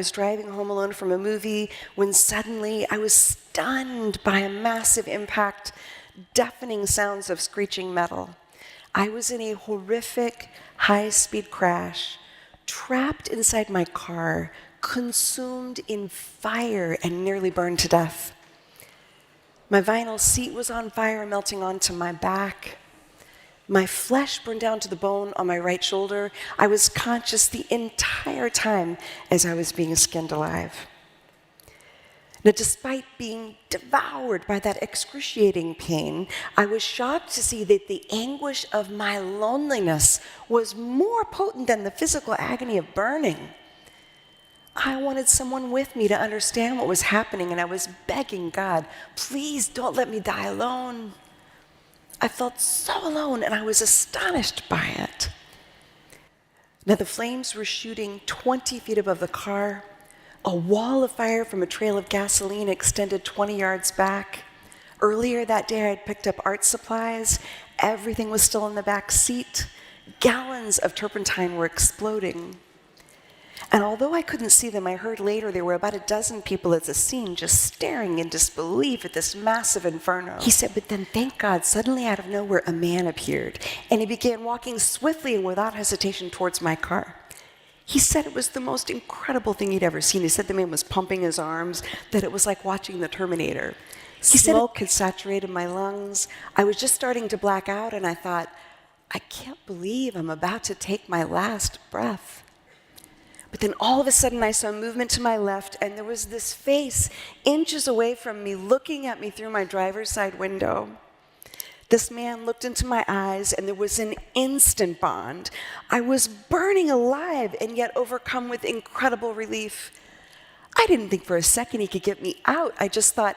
was driving home alone from a movie when suddenly I was stunned by a massive impact, deafening sounds of screeching metal. I was in a horrific, high-speed crash, trapped inside my car, consumed in fire and nearly burned to death. My vinyl seat was on fire, melting onto my back. My flesh burned down to the bone on my right shoulder. I was conscious the entire time as I was being skinned alive. Now, despite being devoured by that excruciating pain, I was shocked to see that the anguish of my loneliness was more potent than the physical agony of burning. I wanted someone with me to understand what was happening, and I was begging God, please don't let me die alone. I felt so alone, and I was astonished by it. Now, the flames were shooting 20 feet above the car. A wall of fire from a trail of gasoline extended 20 yards back. Earlier that day, I had picked up art supplies. Everything was still in the back seat. Gallons of turpentine were exploding. And although I couldn't see them, I heard later there were about a dozen people at the scene just staring in disbelief at this massive inferno. He said, but then thank God, suddenly out of nowhere, a man appeared, and he began walking swiftly and without hesitation towards my car. He said it was the most incredible thing he'd ever seen. He said the man was pumping his arms, that it was like watching the Terminator. He said smoke had saturated my lungs. I was just starting to black out, and I thought, I can't believe I'm about to take my last breath. But then all of a sudden I saw movement to my left, and there was this face inches away from me looking at me through my driver's side window. This man looked into my eyes, and there was an instant bond. I was burning alive and yet overcome with incredible relief. I didn't think for a second he could get me out. I just thought,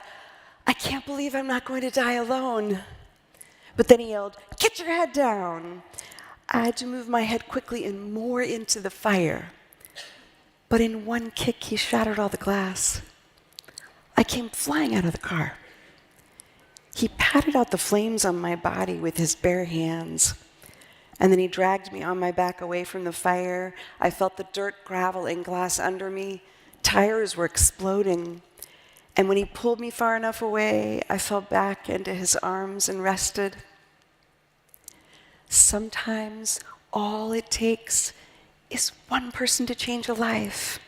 I can't believe I'm not going to die alone. But then he yelled, get your head down. I had to move my head quickly and more into the fire. But in one kick, he shattered all the glass. I came flying out of the car. He patted out the flames on my body with his bare hands, and then he dragged me on my back away from the fire. I felt the dirt, gravel, and glass under me. Tires were exploding, and when he pulled me far enough away, I fell back into his arms and rested. Sometimes all it takes is one person to change a life,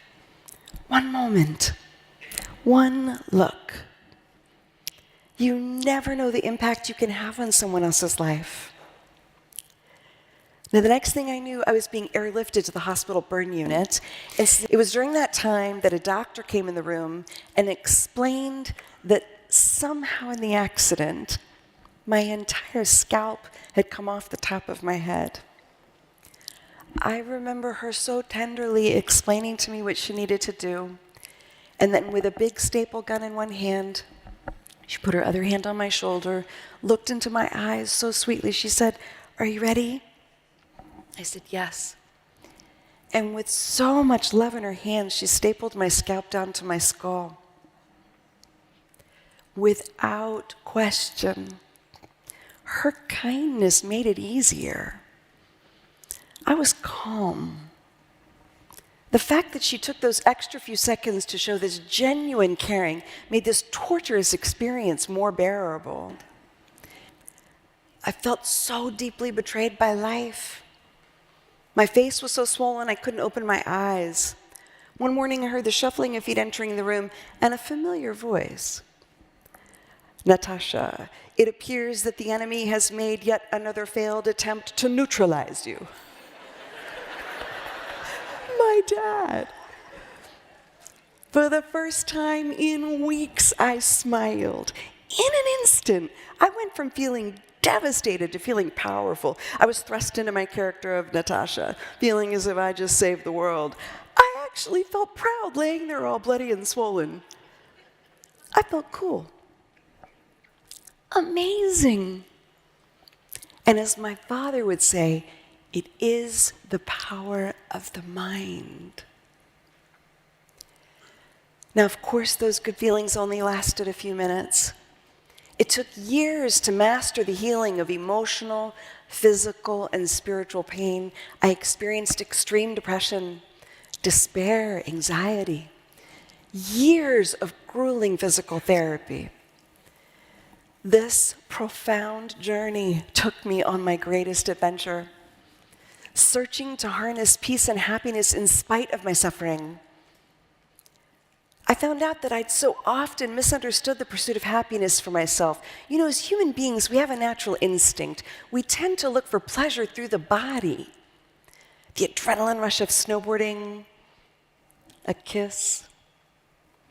one moment, one look. You never know the impact you can have on someone else's life. Now, the next thing I knew, I was being airlifted to the hospital burn unit. And it was during that time that a doctor came in the room and explained that somehow in the accident, my entire scalp had come off the top of my head. I remember her so tenderly explaining to me what she needed to do. And then with a big staple gun in one hand, she put her other hand on my shoulder, looked into my eyes so sweetly. She said, are you ready? I said, yes. And with so much love in her hands, she stapled my scalp down to my skull. Without question, her kindness made it easier. I was calm. The fact that she took those extra few seconds to show this genuine caring made this torturous experience more bearable. I felt so deeply betrayed by life. My face was so swollen I couldn't open my eyes. One morning I heard the shuffling of feet entering the room and a familiar voice. Natasha, it appears that the enemy has made yet another failed attempt to neutralize you. My dad. For the first time in weeks, I smiled. In an instant, I went from feeling devastated to feeling powerful. I was thrust into my character of Natasha, feeling as if I just saved the world. I actually felt proud laying there all bloody and swollen. I felt cool. Amazing. And as my father would say, it is the power of the mind. Now, of course, those good feelings only lasted a few minutes. It took years to master the healing of emotional, physical, and spiritual pain. I experienced extreme depression, despair, anxiety, years of grueling physical therapy. This profound journey took me on my greatest adventure, searching to harness peace and happiness in spite of my suffering. I found out that I'd so often misunderstood the pursuit of happiness for myself. You know, as human beings, we have a natural instinct. We tend to look for pleasure through the body. The adrenaline rush of snowboarding, a kiss,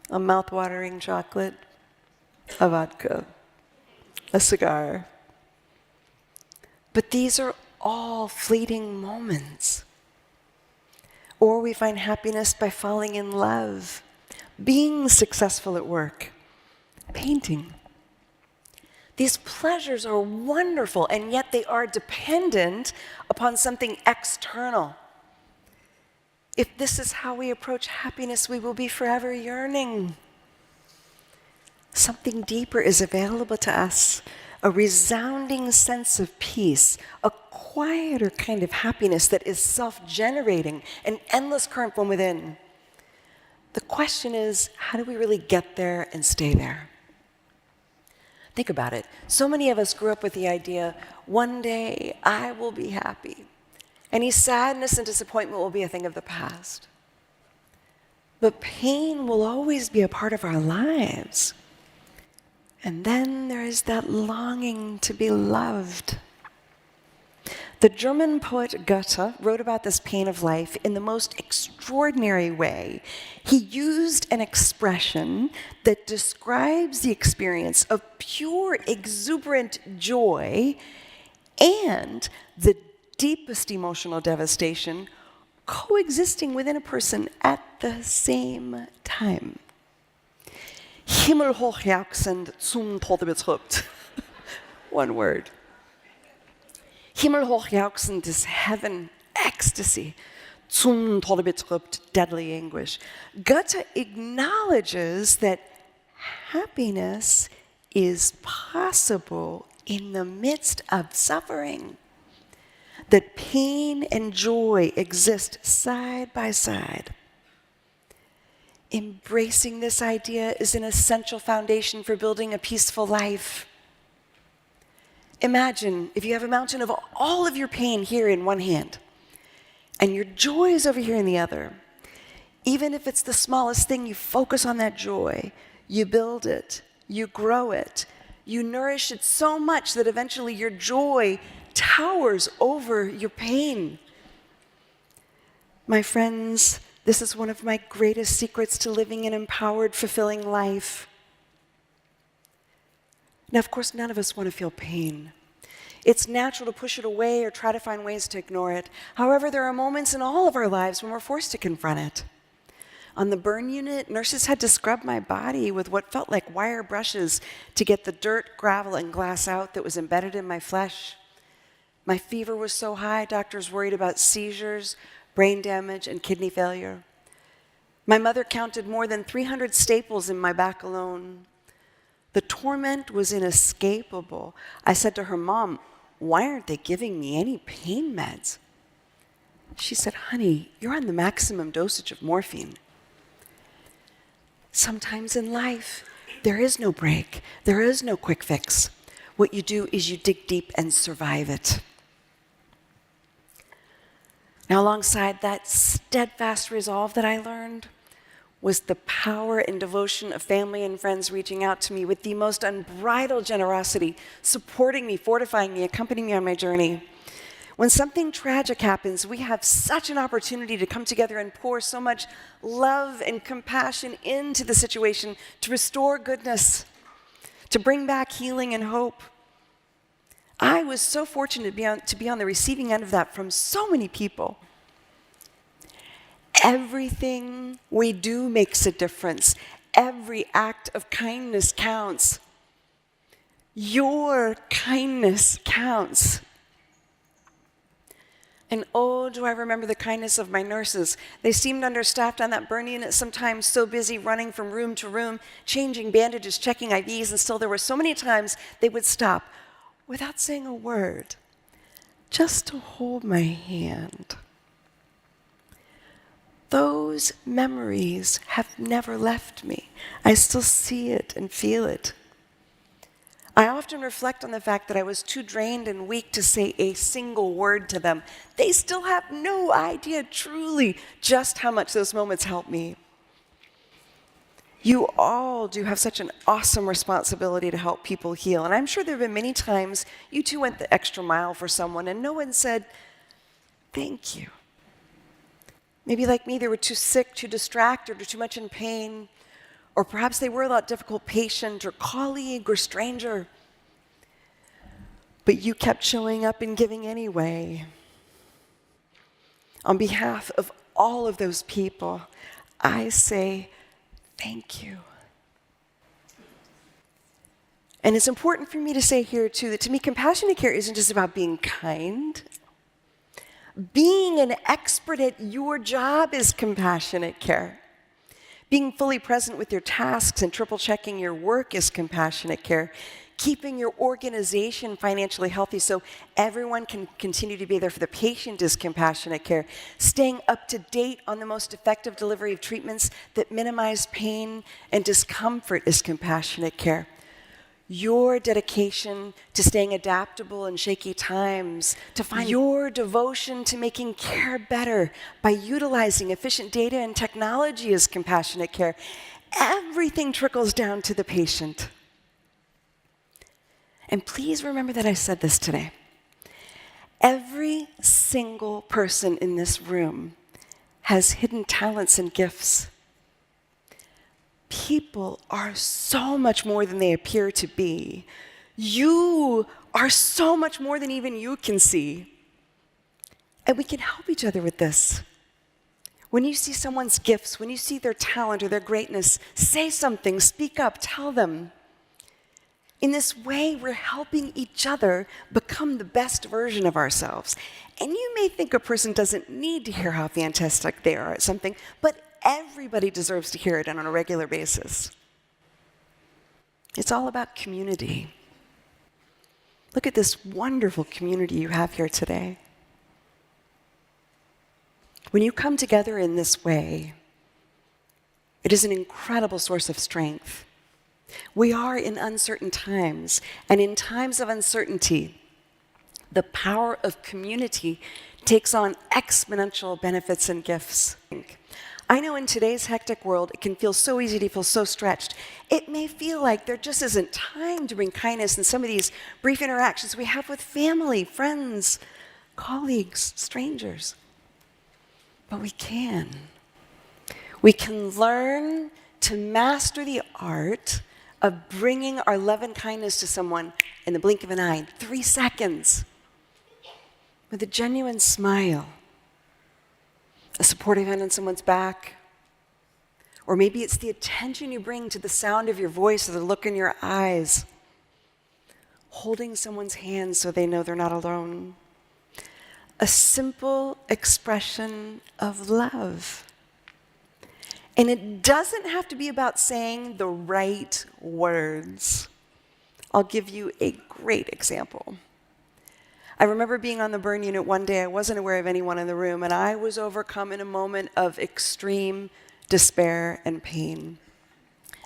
a mouth-watering chocolate, a vodka, a cigar. But these are all fleeting moments. Or we find happiness by falling in love, being successful at work, painting. These pleasures are wonderful, and yet they are dependent upon something external. If this is how we approach happiness, we will be forever yearning. Something deeper is available to us, a resounding sense of peace, a quieter kind of happiness that is self-generating, an endless current from within. The question is, how do we really get there and stay there? Think about it. So many of us grew up with the idea, one day I will be happy. Any sadness and disappointment will be a thing of the past. But pain will always be a part of our lives. And then there is that longing to be loved. The German poet Goethe wrote about this pain of life in the most extraordinary way. He used an expression that describes the experience of pure, exuberant joy and the deepest emotional devastation coexisting within a person at the same time. Himmelhoch jauchzend zum Tode betrübt. One word. Himmelhoch jauchzend is heaven, ecstasy. Zum Tode betrübt, deadly anguish. Goethe acknowledges that happiness is possible in the midst of suffering. That pain and joy exist side by side. Embracing this idea is an essential foundation for building a peaceful life. Imagine if you have a mountain of all of your pain here in one hand, and your joy is over here in the other. Even if it's the smallest thing, you focus on that joy. You build it. You grow it. You nourish it so much that eventually your joy towers over your pain. My friends, this is one of my greatest secrets to living an empowered, fulfilling life. Now, of course, none of us want to feel pain. It's natural to push it away or try to find ways to ignore it. However, there are moments in all of our lives when we're forced to confront it. On the burn unit, nurses had to scrub my body with what felt like wire brushes to get the dirt, gravel, and glass out that was embedded in my flesh. My fever was so high, doctors worried about seizures, brain damage, and kidney failure. My mother counted more than 300 staples in my back alone. The torment was inescapable. I said to her, "Mom, why aren't they giving me any pain meds?" She said, "Honey, you're on the maximum dosage of morphine." Sometimes in life, there is no break. There is no quick fix. What you do is you dig deep and survive it. Now, alongside that steadfast resolve that I learned was the power and devotion of family and friends reaching out to me with the most unbridled generosity, supporting me, fortifying me, accompanying me on my journey. When something tragic happens, we have such an opportunity to come together and pour so much love and compassion into the situation to restore goodness, to bring back healing and hope. I was so fortunate to be on the receiving end of that from so many people. Everything we do makes a difference. Every act of kindness counts. Your kindness counts. And oh, do I remember the kindness of my nurses. They seemed understaffed on that burn unit, sometimes so busy running from room to room, changing bandages, checking IVs, and still there were so many times they would stop without saying a word, just to hold my hand. Those memories have never left me. I still see it and feel it. I often reflect on the fact that I was too drained and weak to say a single word to them. They still have no idea truly just how much those moments helped me. You all do have such an awesome responsibility to help people heal. And I'm sure there have been many times you two went the extra mile for someone and no one said, thank you. Maybe like me, they were too sick, too distracted, or too much in pain. Or perhaps they were a difficult patient or colleague or stranger. But you kept showing up and giving anyway. On behalf of all of those people, I say thank you. And it's important for me to say here, too, that to me, compassionate care isn't just about being kind. Being an expert at your job is compassionate care. Being fully present with your tasks and triple checking your work is compassionate care. Keeping your organization financially healthy so everyone can continue to be there for the patient is compassionate care. Staying up to date on the most effective delivery of treatments that minimize pain and discomfort is compassionate care. Your dedication to staying adaptable in shaky times, to find your devotion to making care better by utilizing efficient data and technology is compassionate care. Everything trickles down to the patient. And please remember that I said this today. Every single person in this room has hidden talents and gifts. People are so much more than they appear to be. You are so much more than even you can see. And we can help each other with this. When you see someone's gifts, when you see their talent or their greatness, say something, speak up, tell them. In this way, we're helping each other become the best version of ourselves. And you may think a person doesn't need to hear how fantastic they are at something, but everybody deserves to hear it on a regular basis. It's all about community. Look at this wonderful community you have here today. When you come together in this way, it is an incredible source of strength. We are in uncertain times, and in times of uncertainty, the power of community takes on exponential benefits and gifts. I know in today's hectic world, it can feel so easy to feel so stretched. It may feel like there just isn't time to bring kindness in some of these brief interactions we have with family, friends, colleagues, strangers. But we can. We can learn to master the art of bringing our love and kindness to someone in the blink of an eye, 3 seconds, with a genuine smile, a supportive hand on someone's back, or maybe it's the attention you bring to the sound of your voice or the look in your eyes, holding someone's hand so they know they're not alone. A simple expression of love. And it doesn't have to be about saying the right words. I'll give you a great example. I remember being on the burn unit one day. I wasn't aware of anyone in the room, and I was overcome in a moment of extreme despair and pain.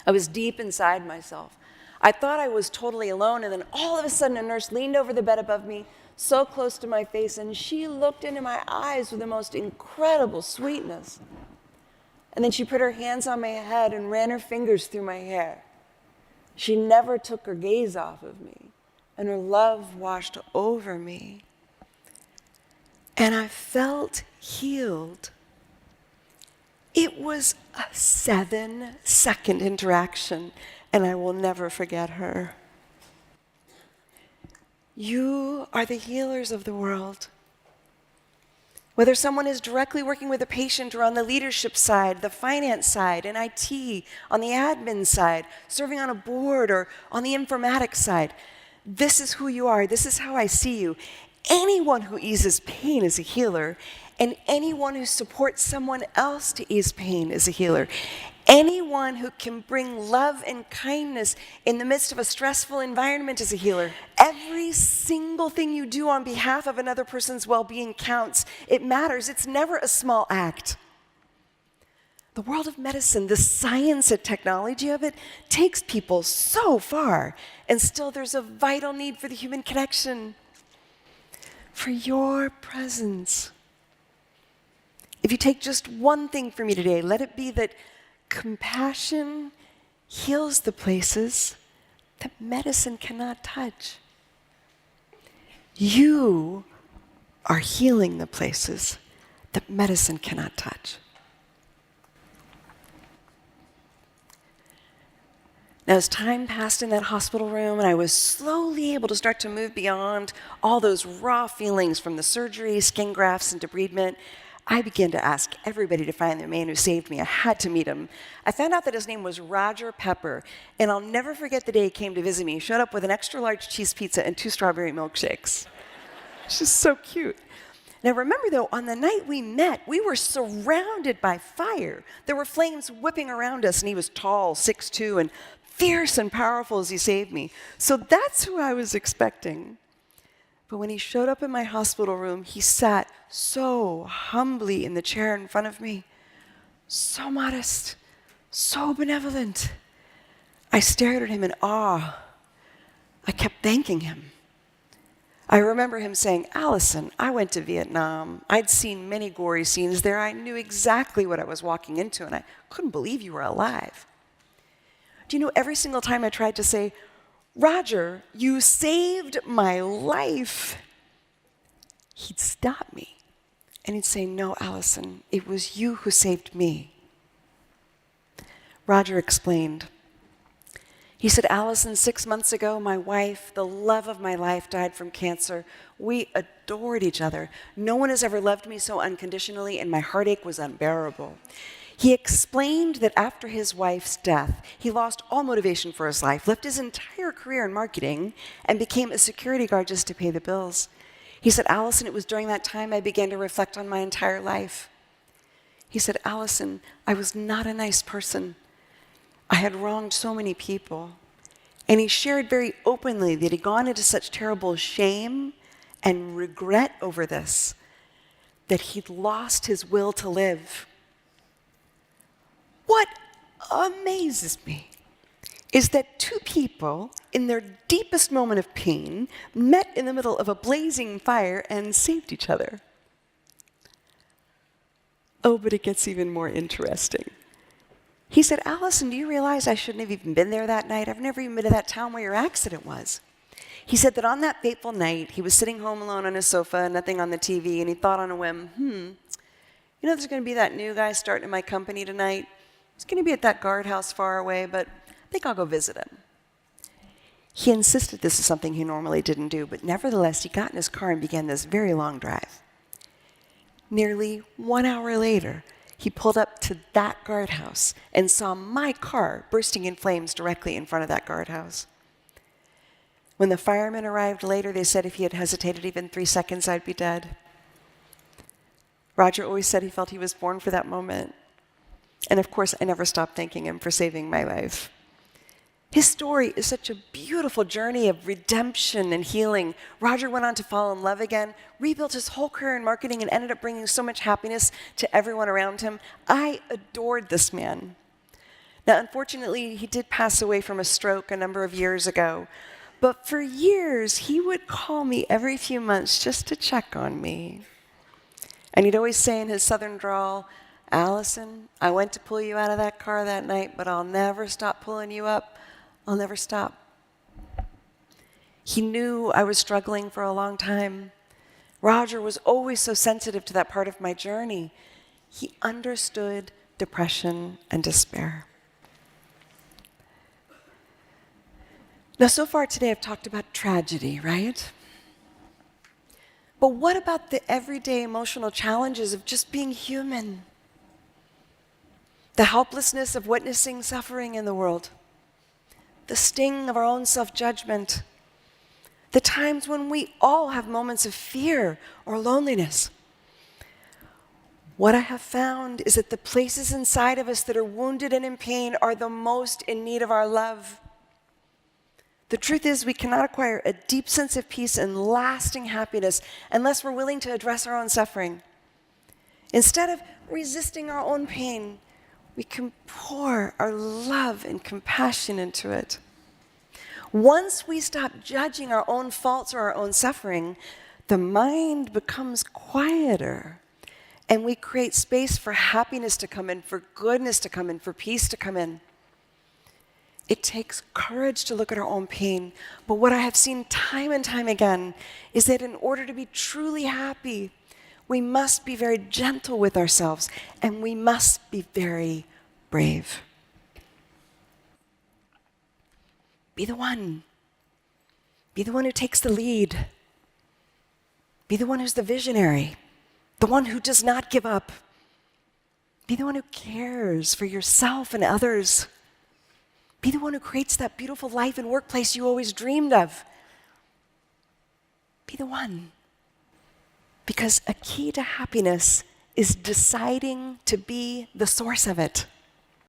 I was deep inside myself. I thought I was totally alone, and then all of a sudden a nurse leaned over the bed above me, so close to my face, and she looked into my eyes with the most incredible sweetness. And then she put her hands on my head and ran her fingers through my hair. She never took her gaze off of me, and her love washed over me. And I felt healed. It was a 7-second interaction, and I will never forget her. You are the healers of the world. Whether someone is directly working with a patient or on the leadership side, the finance side, in IT, on the admin side, serving on a board or on the informatics side, this is who you are. This is how I see you. Anyone who eases pain is a healer, and anyone who supports someone else to ease pain is a healer. Anyone who can bring love and kindness in the midst of a stressful environment is a healer. Every single thing you do on behalf of another person's well-being counts. It matters. It's never a small act. The world of medicine, the science and technology of it, takes people so far, and still there's a vital need for the human connection, for your presence. If you take just one thing from me today, let it be that compassion heals the places that medicine cannot touch. You are healing the places that medicine cannot touch. Now, as time passed in that hospital room and I was slowly able to start to move beyond all those raw feelings from the surgery, skin grafts, and debridement, I began to ask everybody to find the man who saved me. I had to meet him. I found out that his name was Roger Pepper, and I'll never forget the day he came to visit me. He showed up with an extra large cheese pizza and 2 strawberry milkshakes. It's just so cute. Now remember though, on the night we met, we were surrounded by fire. There were flames whipping around us, and he was tall, 6'2", and fierce and powerful as he saved me. So that's who I was expecting. But when he showed up in my hospital room, he sat so humbly in the chair in front of me, so modest, so benevolent. I stared at him in awe. I kept thanking him. I remember him saying, "Allison, I went to Vietnam. I'd seen many gory scenes there. I knew exactly what I was walking into, and I couldn't believe you were alive." Do you know, every single time I tried to say, "Roger, you saved my life," he'd stop me. And he'd say, "No, Allison, it was you who saved me." Roger explained. He said, "Allison, 6 months ago, my wife, the love of my life, died from cancer. We adored each other. No one has ever loved me so unconditionally, and my heartache was unbearable." He explained that after his wife's death, he lost all motivation for his life, left his entire career in marketing, and became a security guard just to pay the bills. He said, "Allison, it was during that time I began to reflect on my entire life." He said, "Allison, I was not a nice person. I had wronged so many people." And he shared very openly that he'd gone into such terrible shame and regret over this, that he'd lost his will to live. What amazes me is that 2 people in their deepest moment of pain met in the middle of a blazing fire and saved each other. Oh, but it gets even more interesting. He said, "Allison, do you realize I shouldn't have even been there that night? I've never even been to that town where your accident was." He said that on that fateful night, he was sitting home alone on his sofa, nothing on the TV, and he thought on a whim, there's going to be that new guy starting in my company tonight. He's going to be at that guardhouse far away, but I think I'll go visit him. He insisted this is something he normally didn't do, but nevertheless, he got in his car and began this very long drive. Nearly 1 hour later, he pulled up to that guardhouse and saw my car bursting in flames directly in front of that guardhouse. When the firemen arrived later, they said if he had hesitated even 3 seconds, I'd be dead. Roger always said he felt he was born for that moment. And of course, I never stopped thanking him for saving my life. His story is such a beautiful journey of redemption and healing. Roger went on to fall in love again, rebuilt his whole career in marketing, and ended up bringing so much happiness to everyone around him. I adored this man. Now, unfortunately, he did pass away from a stroke a number of years ago. But for years, he would call me every few months just to check on me. And he'd always say in his southern drawl, "Allison, I went to pull you out of that car that night, but I'll never stop pulling you up. I'll never stop." He knew I was struggling for a long time. Roger was always so sensitive to that part of my journey. He understood depression and despair. Now, so far today, I've talked about tragedy, right? But what about the everyday emotional challenges of just being human? The helplessness of witnessing suffering in the world, the sting of our own self-judgment, the times when we all have moments of fear or loneliness. What I have found is that the places inside of us that are wounded and in pain are the most in need of our love. The truth is, we cannot acquire a deep sense of peace and lasting happiness unless we're willing to address our own suffering. Instead of resisting our own pain, We can pour our love and compassion into it. Once we stop judging our own faults or our own suffering, the mind becomes quieter, and we create space for happiness to come in, for goodness to come in, for peace to come in. It takes courage to look at our own pain, but what I have seen time and time again is that in order to be truly happy, we must be very gentle with ourselves, and we must be very brave. Be the one. Be the one who takes the lead. Be the one who's the visionary, the one who does not give up. Be the one who cares for yourself and others. Be the one who creates that beautiful life and workplace you always dreamed of. Be the one. Because a key to happiness is deciding to be the source of it.